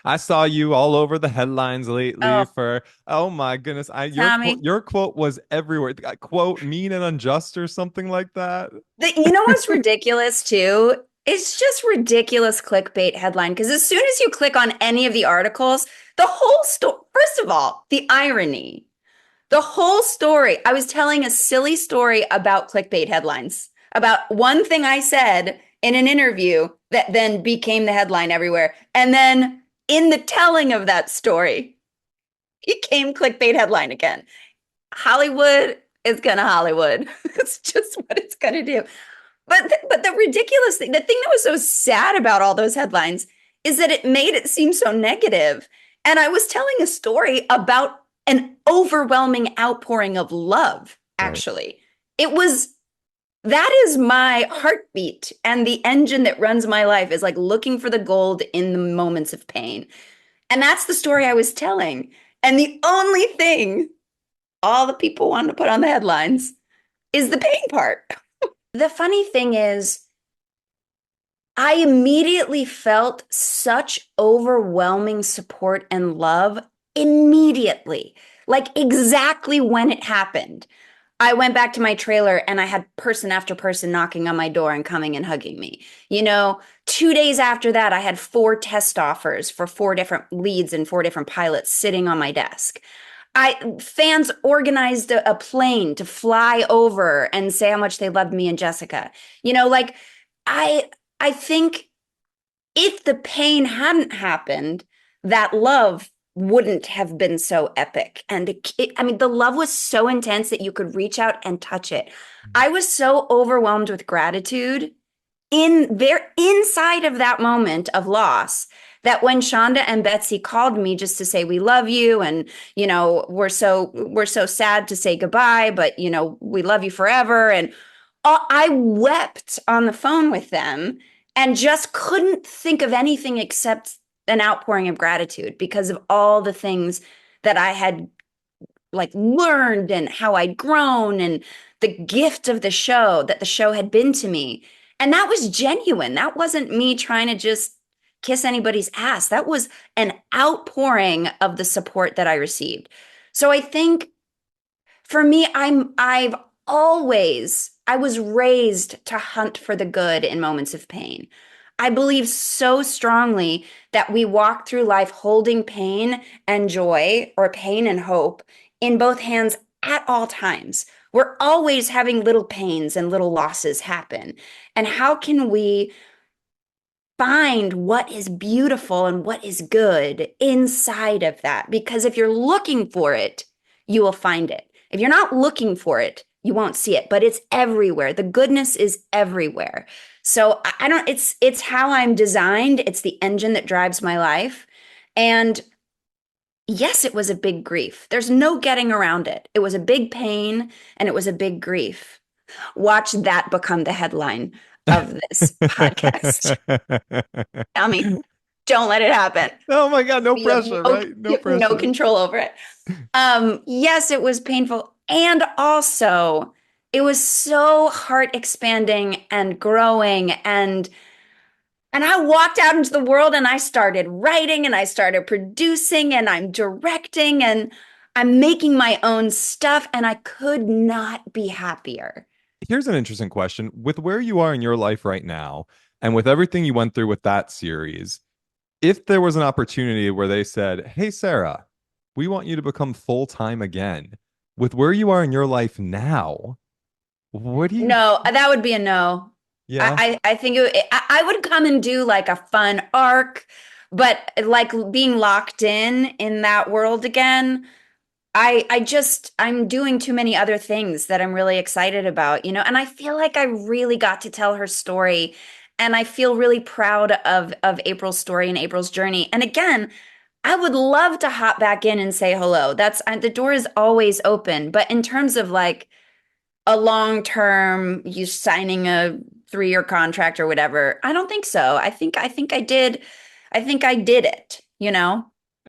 I saw you all over the headlines lately Oh, for, oh my goodness, Tommy. your quote was everywhere. Quote, mean and unjust or something like that. You know what's ridiculous too? It's just ridiculous clickbait headline because as soon as you click on any of the articles, the whole story, first of all, the irony, the whole story. I was telling a silly story about clickbait headlines, about one thing I said in an interview that then became the headline everywhere. And then in the telling of that story, it became clickbait headline again. Hollywood is gonna Hollywood. It's just what it's gonna do. But the ridiculous thing, the thing that was so sad about all those headlines is that it made it seem so negative. And I was telling a story about an overwhelming outpouring of love, Right. actually. It was that is my heartbeat and the engine that runs my life is like looking for the gold in the moments of pain. And that's the story I was telling. And the only thing all the people wanted to put on the headlines is the pain part. The funny thing is, I immediately felt such overwhelming support and love immediately, like exactly when it happened. I went back to my trailer and I had person after person knocking on my door and coming and hugging me. 2 days after that, I had four test offers for four different leads and four different pilots sitting on my desk. I fans organized a plane to fly over and say how much they loved me and Jessica. Like I I think if the pain hadn't happened, that love wouldn't have been so epic. And I mean, the love was so intense that you could reach out and touch it. I was so overwhelmed with gratitude inside of that moment of loss that when Shonda and Betsy called me just to say we love you and we're so sad to say goodbye, but we love you forever, and I wept on the phone with them and just couldn't think of anything except an outpouring of gratitude because of all the things that I had like learned and how I'd grown and the gift of the show that the show had been to me. And that was genuine. That wasn't me trying to just kiss anybody's ass. That was an outpouring of the support that I received. So I think for me, I was raised to hunt for the good in moments of pain. I believe so strongly that we walk through life holding pain and joy or pain and hope in both hands at all times. We're always having little pains and little losses happen. And how can we find what is beautiful and what is good inside of that? Because if you're looking for it, you will find it. If you're not looking for it, you won't see it, but it's everywhere. The goodness is everywhere. So I don't, it's how I'm designed. It's the engine that drives my life. And yes, it was a big grief. There's no getting around it. It was a big pain and it was a big grief. Watch that become the headline of this podcast. I mean, don't let it happen. Oh my God, no You have pressure, no, right? you No have no pressure. control over it. Yes, it was painful. And also, it was so heart expanding and growing. And I walked out into the world and I started writing and I started producing and I'm directing and I'm making my own stuff. And I could not be happier. Here's an interesting question. With where you are in your life right now, and with everything you went through with that series, if there was an opportunity where they said, "Hey, Sarah, we want you to become full time again," with where you are in your life now, what do you, No, that would be a no. yeah? I think I would come and do like a fun arc, but like being locked in that world again, I'm doing too many other things that I'm really excited about, and I feel like I really got to tell her story, and I feel really proud of April's story and April's journey. And again, I would love to hop back in and say hello. The door is always open, but in terms of like a long term, you signing a 3-year contract or whatever. I don't think so. I think I did it,